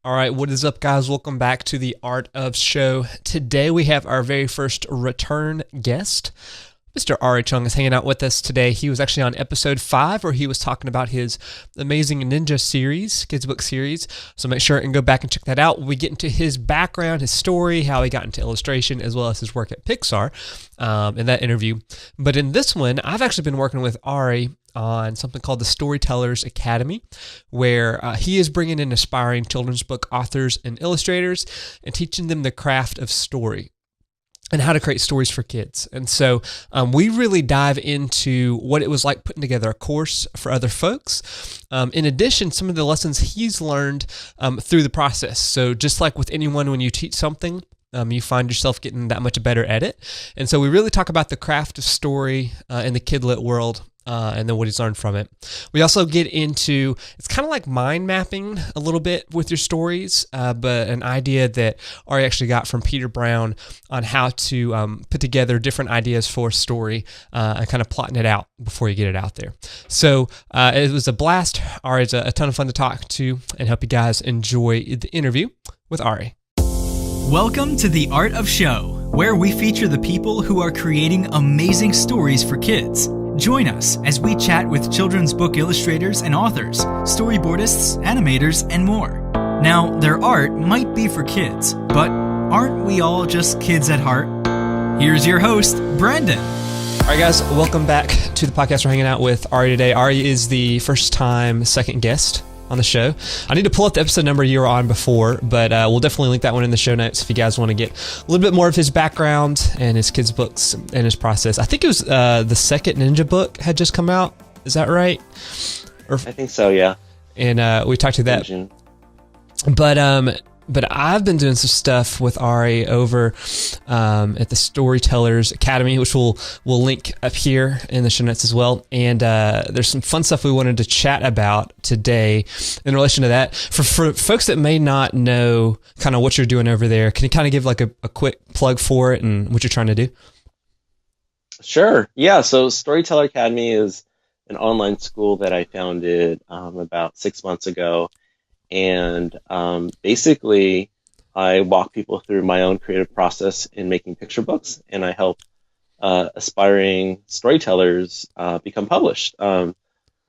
All right, what is up, guys? Welcome back to the Art of Show. Today we have our very first return guest. Mr. Arree Chung is hanging out with us today. He was actually on episode 5 where he was talking about his amazing ninja series, kids book series. So make sure and go back and check that out. We get into his background, his story, how he got into illustration, as well as his work at Pixar in that interview. But in this one, I've actually been working with Arree on something called the Storytellers Academy, where he is bringing in aspiring children's book authors and illustrators and teaching them the craft of story and how to create stories for kids. And so we really dive into what it was like putting together a course for other folks. In addition, some of the lessons he's learned through the process. So just like with anyone, when you teach something, you find yourself getting that much better at it. And so we really talk about the craft of story in the kidlit world. And then what he's learned from it. We also get into, it's kind of like mind mapping a little bit with your stories, but an idea that Arree actually got from Peter Brown on how to put together different ideas for a story and kind of plotting it out before you get it out there. So it was a blast. Arree's a ton of fun to talk to, and hope you guys enjoy the interview with Arree. Welcome to the Art of Show, where we feature the people who are creating amazing stories for kids. Join us as we chat with children's book illustrators and authors, storyboardists, animators, and more. Now, their art might be for kids, but aren't we all just kids at heart? Here's your host, Brendan. All right, guys, welcome back to the podcast. We're hanging out with Arree today. Arree is the first time second guest on the show. I need to pull up the episode number you were on before, but we'll definitely link that one in the show notes if you guys want to get a little bit more of his background and his kids' books and his process. I think it was the second Ninja book had just come out. Is that right? I think so, yeah. And we talked to that. But I've been doing some stuff with Arree over at the Storytellers Academy, which we'll link up here in the show notes as well. And there's some fun stuff we wanted to chat about today in relation to that. For folks that may not know kind of what you're doing over there, can you kind of give like a quick plug for it and what you're trying to do? Sure. Yeah. So Storyteller Academy is an online school that I founded about 6 months ago. And basically, I walk people through my own creative process in making picture books, and I help aspiring storytellers become published. I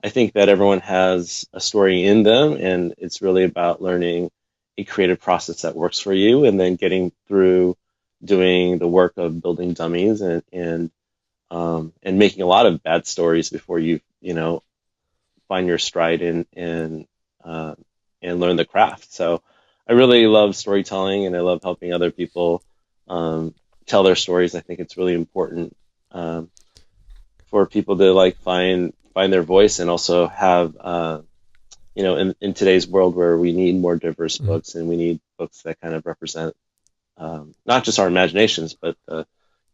think that everyone has a story in them, and it's really about learning a creative process that works for you, and then getting through doing the work of building dummies and making a lot of bad stories before you find your stride and learn the craft. So I really love storytelling, and I love helping other people tell their stories. I think it's really important for people to find their voice, and also have in today's world where we need more diverse books, and we need books that kind of represent not just our imaginations, but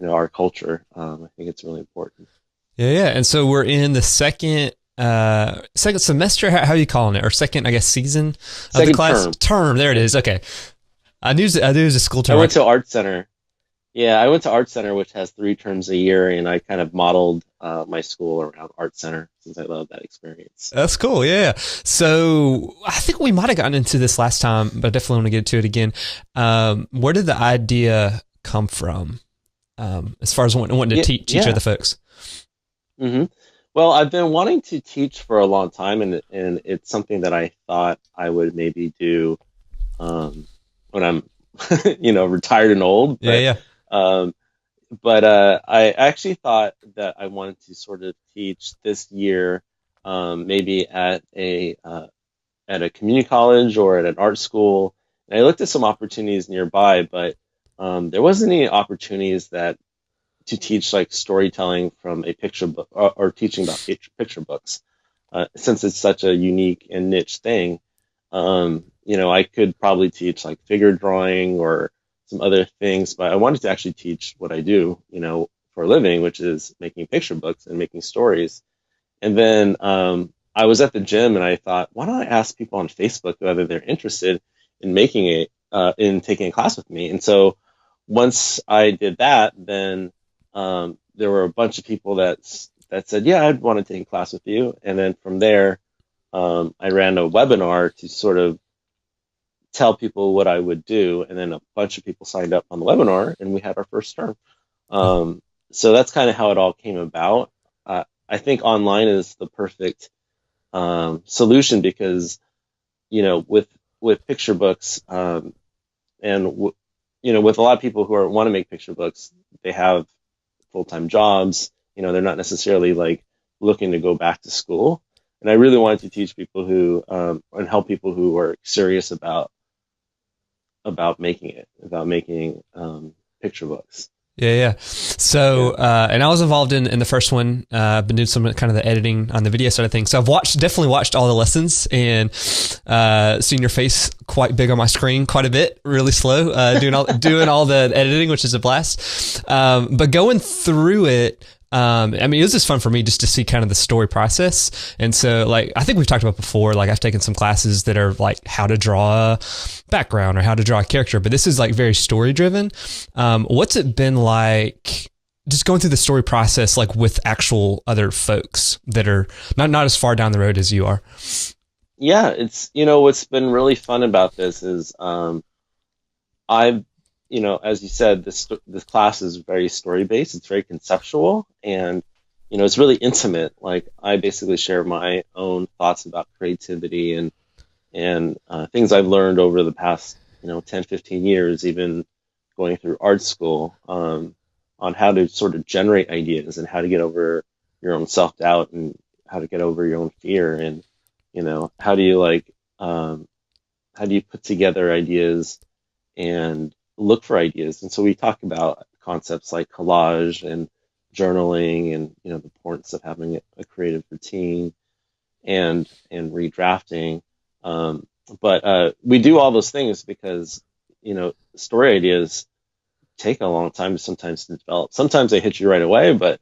our culture. I think it's really important. Yeah. And so we're in the second semester, how are you calling it? Or second, I guess, season of the class? Term. There it is. Okay. I knew it was a school term. I went to Art Center. Yeah, I went to Art Center, which has 3 terms a year, and I kind of modeled my school around Art Center since I love that experience. That's cool. Yeah. So I think we might have gotten into this last time, but I definitely want to get to it again. Where did the idea come from as far as wanting to teach other folks? Mm-hmm. Well, I've been wanting to teach for a long time, and it's something that I thought I would maybe do when I'm, retired and old. But, But I actually thought that I wanted to sort of teach this year, maybe at a community college or at an art school. And I looked at some opportunities nearby, but there wasn't any opportunities to teach storytelling from a picture book, or teaching about picture books, since it's such a unique and niche thing. I could probably teach figure drawing or some other things, but I wanted to actually teach what I do, for a living, which is making picture books and making stories. And then I was at the gym, and I thought, why don't I ask people on Facebook whether they're interested in taking a class with me? And so once I did that, then there were a bunch of people that said, yeah, I'd want to take a class with you. And then from there, I ran a webinar to sort of tell people what I would do, and then a bunch of people signed up on the webinar, and we had our first term. So that's kind of how it all came about. I think online is the perfect solution because, with picture books, with a lot of people who want to make picture books, they have full-time jobs. They're not necessarily like looking to go back to school. And I really wanted to teach people who and help people who are serious about making picture books. Yeah. So, and I was involved in the first one. I've been doing some kind of the editing on the video side of things. So I've definitely watched all the lessons and seen your face quite big on my screen quite a bit, really slow, doing all the editing, which is a blast. But going through it, it was just fun for me just to see kind of the story process. And so like, I think we've talked about before, like I've taken some classes that are like how to draw a background or how to draw a character, but this is like very story driven. What's it been like just going through the story process, like with actual other folks that are not as far down the road as you are? Yeah, it's, what's been really fun about this is, I've, as you said, this class is very story based. It's very conceptual, and it's really intimate. Like I basically share my own thoughts about creativity and things I've learned over the past 10, 15 years, even going through art school, on how to sort of generate ideas and how to get over your own self doubt and how to get over your own fear, and how do you put together ideas and look for ideas. And so we talk about concepts like collage and journaling and the importance of having a creative routine and redrafting. But we do all those things because story ideas take a long time sometimes to develop. Sometimes they hit you right away, but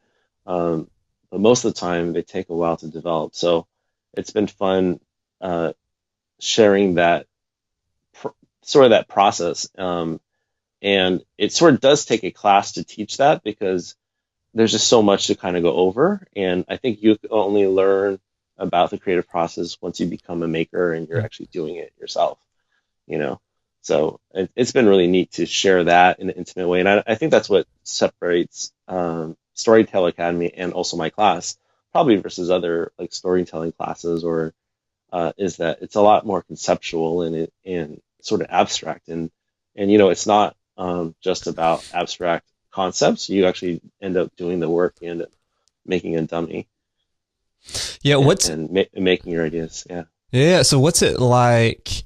most of the time they take a while to develop. So it's been fun sharing that sort of that process. And it sort of does take a class to teach that because there's just so much to kind of go over. And I think you only learn about the creative process once you become a maker and you're actually doing it yourself, So it's been really neat to share that in an intimate way. And I think that's what separates Storytell Academy and also my class probably versus other like storytelling classes, or is that it's a lot more conceptual and sort of abstract. And it's not just about abstract concepts. You actually end up doing the work. You end up making a dummy. Yeah, making your ideas. Yeah. So what's it like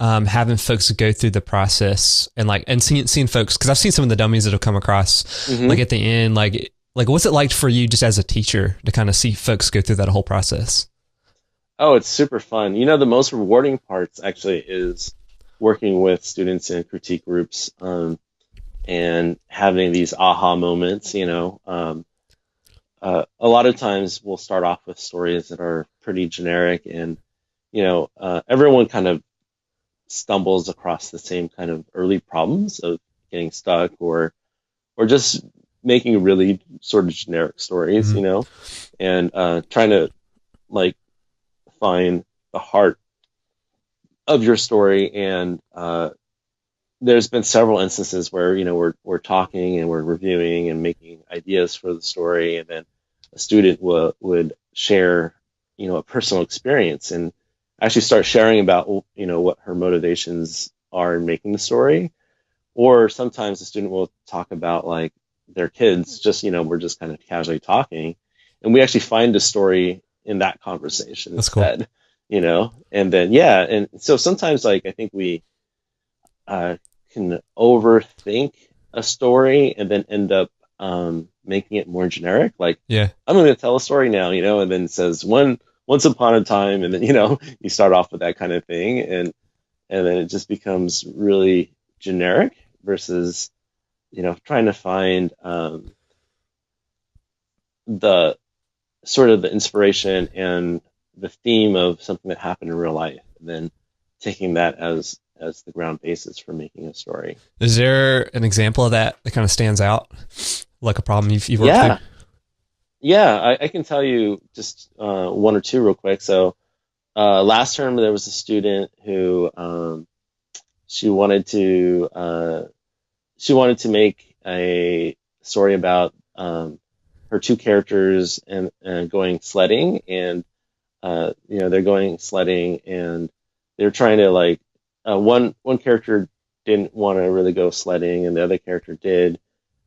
having folks go through the process and seeing folks? Because I've seen some of the dummies that have come across, like at the end, like what's it like for you just as a teacher to kind of see folks go through that whole process? Oh, it's super fun. The most rewarding parts actually is working with students in critique groups, and having these aha moments. A lot of times we'll start off with stories that are pretty generic, and everyone kind of stumbles across the same kind of early problems of getting stuck or just making really sort of generic stories, and trying to like find the heart of your story. And there's been several instances where we're talking and we're reviewing and making ideas for the story, and then a student would share a personal experience and actually start sharing about what her motivations are in making the story. Or sometimes the student will talk about like their kids, just we're just kind of casually talking, and we actually find a story in that conversation. That's instead. Cool. And then and so sometimes like I think we can overthink a story and then end up making it more generic. Like, I'm going to tell a story now, and then it says once upon a time, and then you start off with that kind of thing, and then it just becomes really generic versus trying to find the sort of the inspiration and the theme of something that happened in real life, and then taking that as the ground basis for making a story. Is there an example of that kind of stands out, like a problem you've worked through? Yeah, I can tell you just one or two real quick. So last term there was a student who she wanted to make a story about her two characters and going sledding, and they're going sledding, and they're trying to like one character didn't want to really go sledding, and the other character did,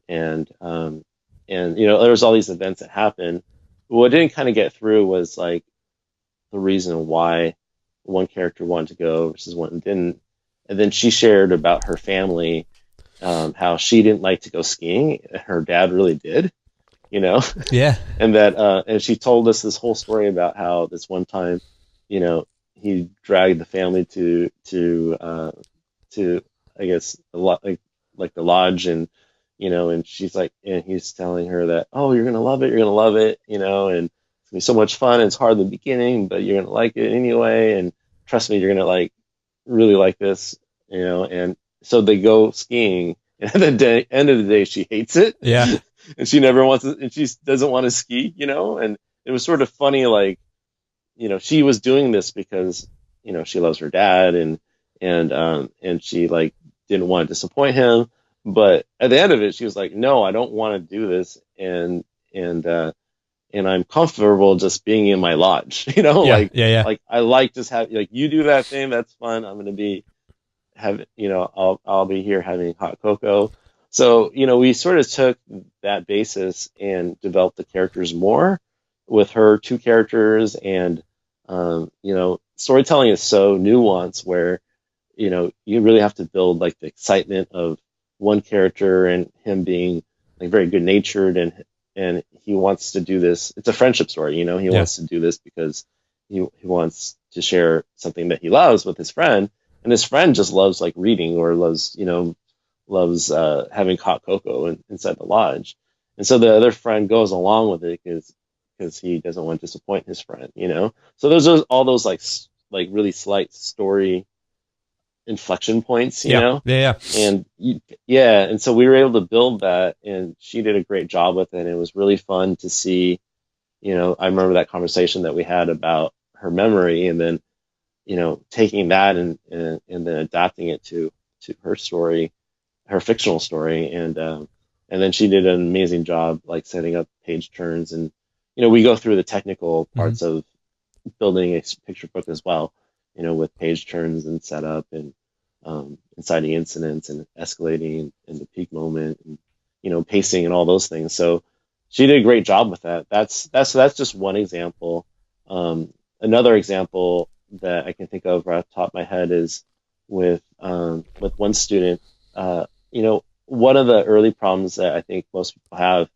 and there's all these events that happen. What didn't kind of get through was like the reason why one character wanted to go versus one didn't. And then she shared about her family, how she didn't like to go skiing. Her dad really did, Yeah. and that, and she told us this whole story about how this one time, he dragged the family to I guess a lot like the lodge, and and she's like, and he's telling her that, oh, you're gonna love it, and it's gonna be so much fun. It's hard in the beginning, but you're gonna like it anyway, and trust me, you're gonna like really like this, and so they go skiing, and at the end of the day, she hates it. Yeah. And she never wants to, and she doesn't want to ski, and it was sort of funny, like, she was doing this because, she loves her dad, and she like didn't want to disappoint him. But at the end of it, she was like, no, I don't want to do this. And I'm comfortable just being in my lodge, like I like just have, like, you do that thing. That's fun. I'm going to be I'll be here having hot cocoa. So, we sort of took that basis and developed the characters more with her two characters. And, storytelling is so nuanced where, you really have to build like the excitement of one character and him being like very good natured, and he wants to do this. It's a friendship story, he wants to do this because he wants to share something that he loves with his friend, and his friend just loves like reading, or loves having hot cocoa inside the lodge. And so the other friend goes along with it because he doesn't want to disappoint his friend, So those are all those like really slight story inflection points, and and so we were able to build that, and she did a great job with it. And it was really fun to see, I remember that conversation that we had about her memory, and then taking that and then adapting it to her story, her fictional story, and then she did an amazing job like setting up page turns, and we go through the technical parts of building a picture book as well, with page turns and setup, and inciting incidents and escalating and the peak moment, and pacing and all those things. So she did a great job with that. That's just one example. Another example that I can think of right off the top of my head is with one student. One of the early problems that I think most people have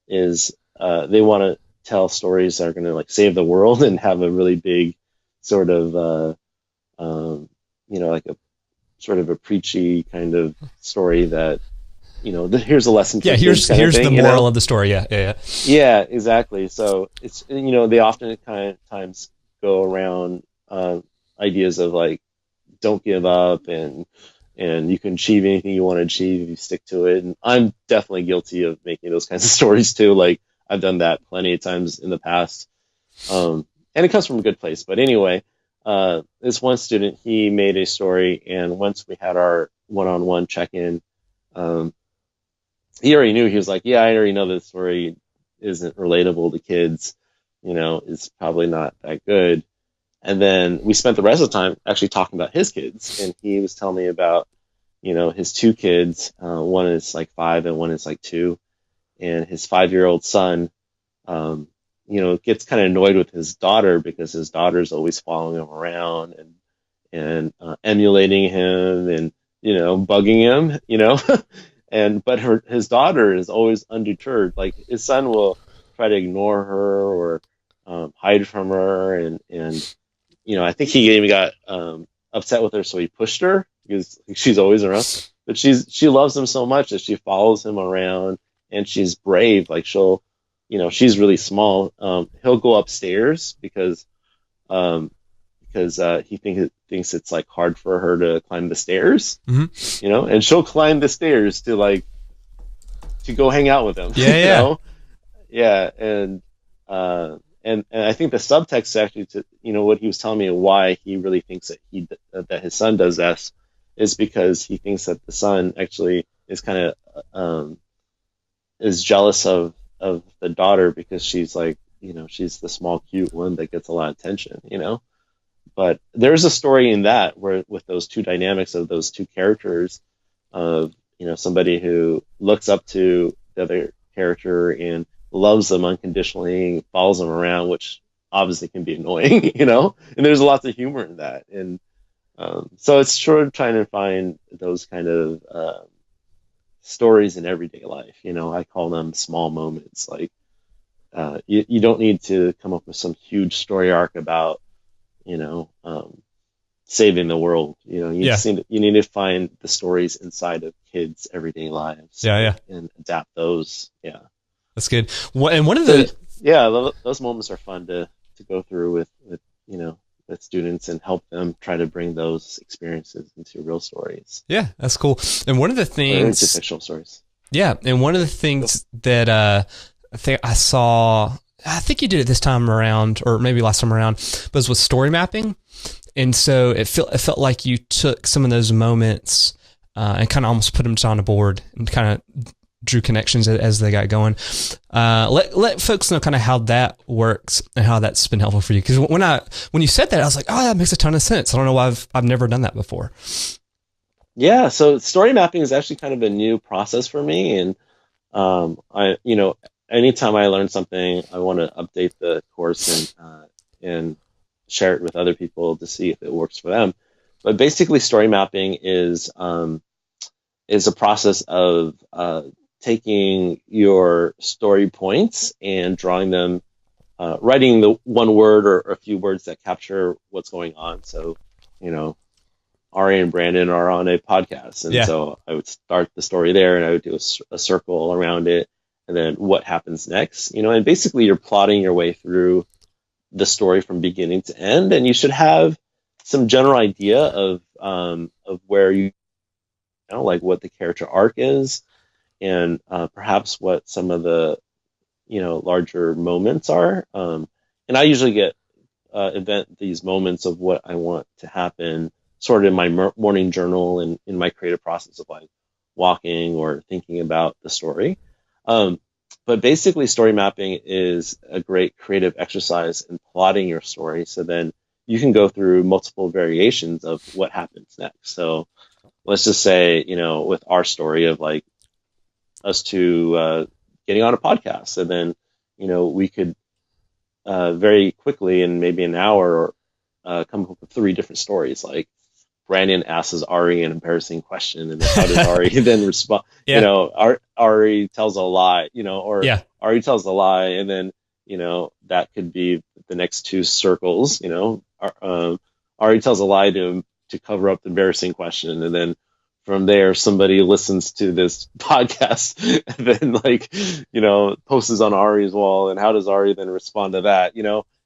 is they want to tell stories that are going to like save the world and have a really big sort of like a sort of a preachy kind of story that here's a lesson to here's the moral of the story. Yeah, exactly. So it's they often kind of times go around ideas of like, don't give up, and you can achieve anything you want to achieve if you stick to it. And I'm definitely guilty of making those kinds of stories too. Like, I've done that plenty of times in the past, and it comes from a good place. But anyway, this one student, he made a story, and once we had our one-on-one check-in, he already knew. He was like, yeah, I already know this story isn't relatable to kids, it's probably not that good. And then we spent the rest of the time actually talking about his kids, and he was telling me about his two kids. One is like 5 and one is like 2, and his 5-year-old son gets kind of annoyed with his daughter because his daughter's always following him around and emulating him and bugging him, but his daughter is always undeterred. Like, his son will try to ignore her or hide from her, and I think he even got upset with her, so he pushed her because she's always around. But she loves him so much that she follows him around, and she's brave. Like, she'll, she's really small. He'll go upstairs because he thinks it's like hard for her to climb the stairs, and she'll climb the stairs to go hang out with him. And I think the subtext actually to what he was telling me, why he really thinks that his son does this is because he thinks that the son actually is kind of is jealous of the daughter because she's like, she's the small cute one that gets a lot of attention, but there's a story in that where with those two dynamics of those two characters of somebody who looks up to the other character and loves them unconditionally, follows them around, which obviously can be annoying, and there's lots of humor in that. And so it's sort of trying to find those kind of stories in everyday life. I call them small moments. Like you don't need to come up with some huge story arc about saving the world. You need to find the stories inside of kids' everyday lives. And adapt those. Yeah, that's good. And one of the those moments are fun to go through with with students and help them try to bring those experiences into real stories. Yeah, that's cool. And one of the things, into fictional stories. Yeah, and one of the things that I think I saw, I think you did it this time around, or maybe last time around, was with story mapping. And so it felt like you took some of those moments and kind of almost put them on a board and kind of drew connections as they got going. Let folks know kind of how that works and how that's been helpful for you. Because when you said that, I was like, oh, that makes a ton of sense. I don't know why I've never done that before. Yeah, so story mapping is actually kind of a new process for me, and I anytime I learn something, I want to update the course and share it with other people to see if it works for them. But basically, story mapping is a process of taking your story points and drawing them, writing the one word or a few words that capture what's going on. So, Arree and Brandon are on a podcast, and so I would start the story there, and I would do a circle around it, and then what happens next, and basically you're plotting your way through the story from beginning to end, and you should have some general idea of where like what the character arc is, and perhaps what some of the larger moments are. And I usually get event these moments of what I want to happen sort of in my morning journal and in my creative process of like walking or thinking about the story. But basically, story mapping is a great creative exercise in plotting your story. So then you can go through multiple variations of what happens next. So let's just say, with our story of like us two getting on a podcast, and then, we could very quickly in maybe an hour come up with 3 different stories. Like Brandon asks Arree an embarrassing question, and then how does Arree then respond? Arree tells a lie, or Arree tells a lie, and then that could be the next 2 circles. Arree tells a lie to cover up the embarrassing question, and then from there somebody listens to this podcast and then posts on Arree's wall, and how does Arree then respond to that?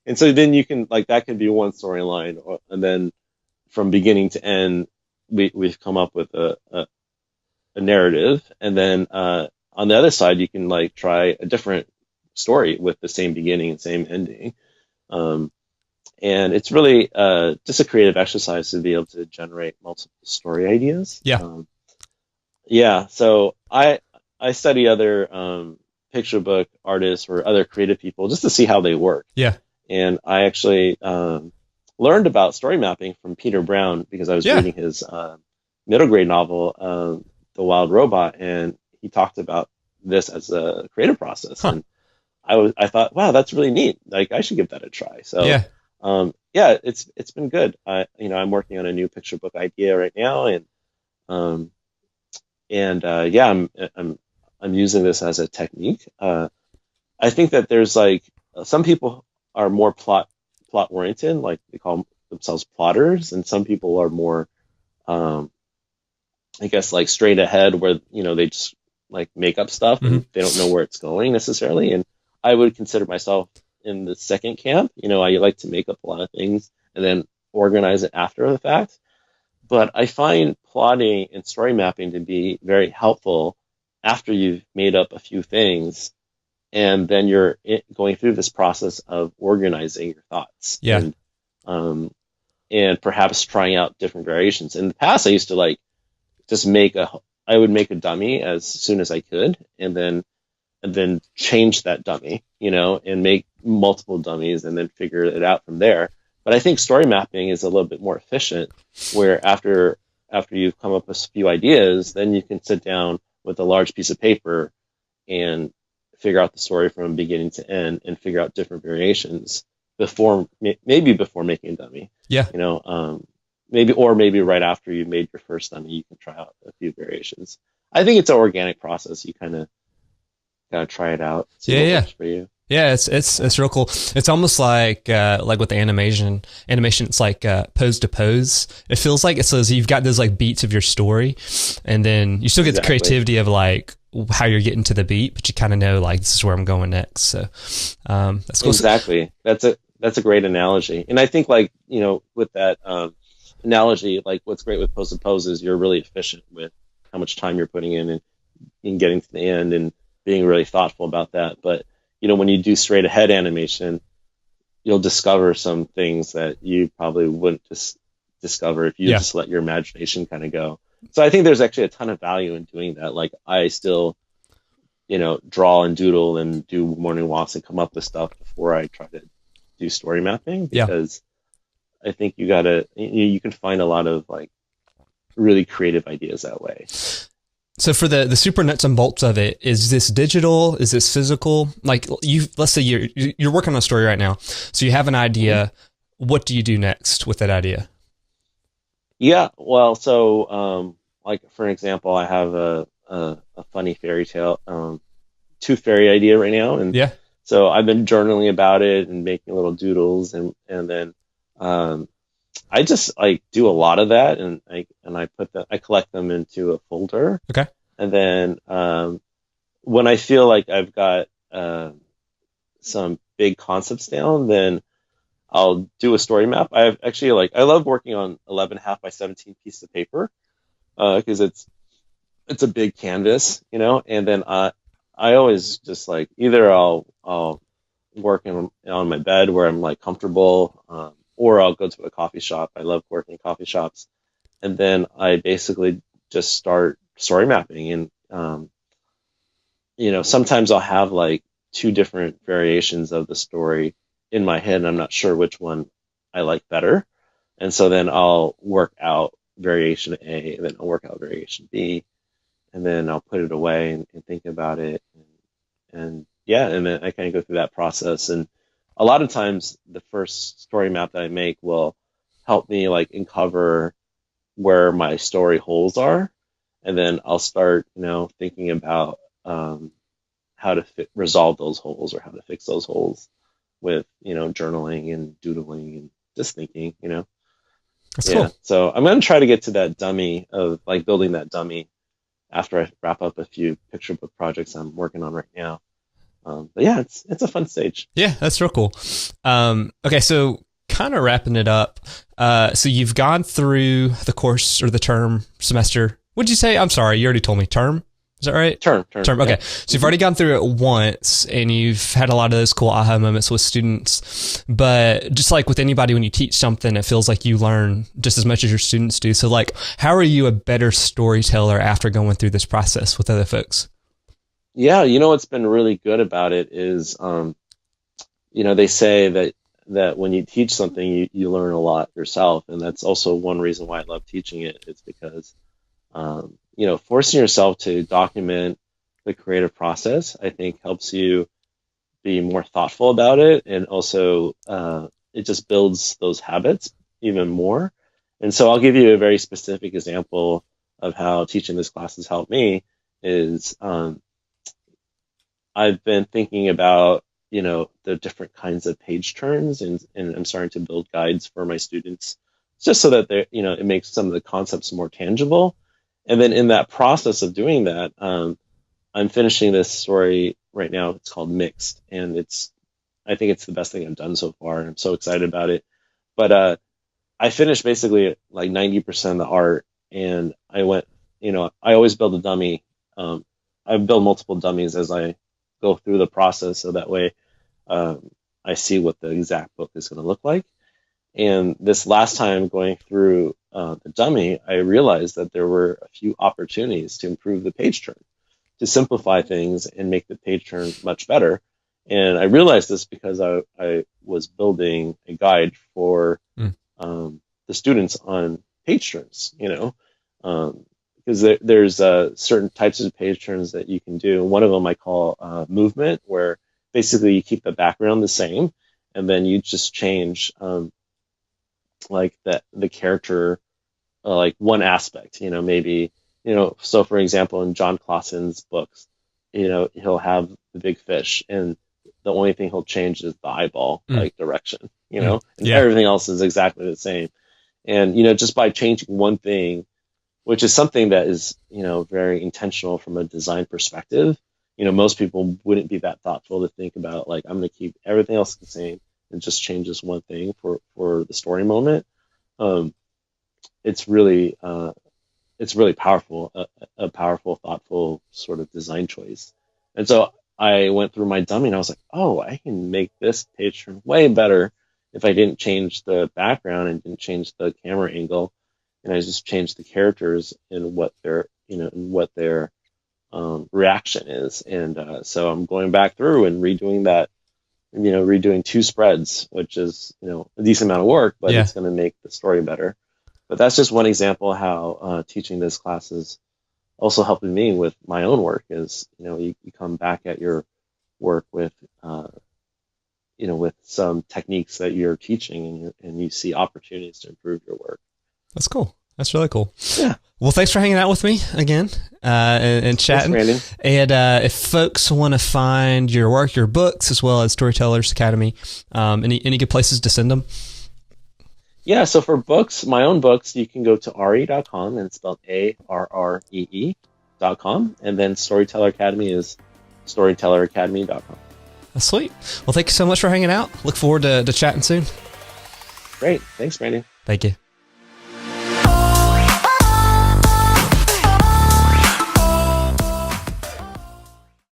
And so then you can that could be one storyline, and then from beginning to end, we've come up with a narrative, and then on the other side, you can try a different story with the same beginning and same ending, and it's really just a creative exercise to be able to generate multiple story ideas. So I study other picture book artists or other creative people just to see how they work. And I actually learned about story mapping from Peter Brown because I was reading his middle grade novel, The Wild Robot, and he talked about this as a creative process. And I thought, wow, that's really neat. I should give that a try. So it's been good. I'm working on a new picture book idea right now, and I'm using this as a technique. I think that there's some people are more plot oriented, like they call themselves plotters, and some people are more I guess straight ahead, where they just make up stuff and they don't know where it's going necessarily. And I would consider myself in the second camp. I like to make up a lot of things and then organize it after the fact. But I find plotting and story mapping to be very helpful after you've made up a few things, and then you're going through this process of organizing your thoughts. And and perhaps trying out different variations. In the past, I used to like just I would make a dummy as soon as I could, and then change that dummy, and make multiple dummies and then figure it out from there. But I think story mapping is a little bit more efficient, where after you've come up with a few ideas, then you can sit down with a large piece of paper and figure out the story from beginning to end and figure out different variations before making a dummy. Yeah. Maybe right after you made your first dummy, you can try out a few variations. I think it's an organic process. You kind of gotta try it out. See what works for you. Yeah, it's real cool. It's almost like with animation, it's like pose to pose. It feels like it says you've got those like beats of your story, and then you still get the creativity of like how you're getting to the beat, but you kind of know like this is where I'm going next. So that's cool. Exactly. That's a great analogy. And I think like, with that analogy, like what's great with pose to pose is you're really efficient with how much time you're putting in and getting to the end and being really thoughtful about that. But when you do straight ahead animation, you'll discover some things that you probably wouldn't just discover if you just let your imagination kind of go. So I think there's actually a ton of value in doing that. Like I still, draw and doodle and do morning walks and come up with stuff before I try to do story mapping, because I think you can find a lot of like really creative ideas that way. So for the super nuts and bolts of it, is this digital? Is this physical? Like let's say you're working on a story right now. So you have an idea. What do you do next with that idea? Yeah. Well, so, like for an example, I have a funny fairy tale, tooth fairy idea right now. And so I've been journaling about it and making little doodles and then, I just like do a lot of that, and I collect them into a folder. Okay. And then when I feel like I've got some big concepts down, then I'll do a story map. I love working on 11.5 by 17 pieces of paper because it's a big canvas, And then I always just like either I'll work on my bed where I'm like comfortable. Or I'll go to a coffee shop. I love working in coffee shops. And then I basically just start story mapping. And, sometimes I'll have like 2 different variations of the story in my head, and I'm not sure which one I like better. And so then I'll work out variation A, and then I'll work out variation B, and then I'll put it away and think about it. And then I kind of go through that process. And a lot of times the first story map that I make will help me like uncover where my story holes are. And then I'll start, thinking about how to resolve those holes or how to fix those holes with, journaling and doodling and just thinking, That's cool. So I'm going to try to get to that dummy of like building that dummy after I wrap up a few picture book projects I'm working on right now. But yeah, it's a fun stage. Yeah, that's real cool. Okay, so kind of wrapping it up. So you've gone through the course or the term semester. What'd you say? I'm sorry, you already told me. Term? Is that right? Term. Okay. Yeah. So you've already gone through it once and you've had a lot of those cool aha moments with students. But just like with anybody, when you teach something, it feels like you learn just as much as your students do. So like, how are you a better storyteller after going through this process with other folks? Yeah, what's been really good about it is, they say that when you teach something, you learn a lot yourself. And that's also one reason why I love teaching it. It's because, forcing yourself to document the creative process, I think helps you be more thoughtful about it. And also, it just builds those habits even more. And so I'll give you a very specific example of how teaching this class has helped me is, I've been thinking about, the different kinds of page turns and I'm starting to build guides for my students just so that they're, it makes some of the concepts more tangible. And then in that process of doing that, I'm finishing this story right now. It's called Mixed, and I think it's the best thing I've done so far. And I'm so excited about it. But, I finished basically like 90% of the art, and I went, I always build a dummy. I build multiple dummies as I go through the process, so that way I see what the exact book is going to look like. And this last time going through the dummy, I realized that there were a few opportunities to improve the page turn, to simplify things and make the page turn much better. And I realized this because I was building a guide for the students on page turns, because there's certain types of page turns that you can do. One of them I call movement, where basically you keep the background the same, and then you just change like the character, like one aspect, maybe, so for example, in John Clausen's books, he'll have the big fish, and the only thing he'll change is the eyeball, like direction, and everything else is exactly the same. And, just by changing one thing, which is something that is, very intentional from a design perspective, most people wouldn't be that thoughtful to think about, like, I'm going to keep everything else the same and just change this one thing for the story moment. It's really powerful, a powerful, thoughtful sort of design choice. And so I went through my dummy and I was like, oh, I can make this page turn way better if I didn't change the background and didn't change the camera angle, and I just changed the characters and what their reaction is. And so I'm going back through and redoing that, redoing 2 spreads, which is, a decent amount of work, but it's going to make the story better. But that's just one example how teaching this class is also helping me with my own work. Is, you come back at your work with, with some techniques that you're teaching, and you see opportunities to improve your work. That's cool. That's really cool. Yeah. Well, thanks for hanging out with me again and chatting. Thanks, and if folks want to find your work, your books, as well as Storytellers Academy, any good places to send them? Yeah, so for books, my own books, you can go to arree.com, and it's spelled ARREE.com. And then Storyteller Academy is storytelleracademy.com. That's sweet. Well, thank you so much for hanging out. Look forward to chatting soon. Great. Thanks, Brandon. Thank you.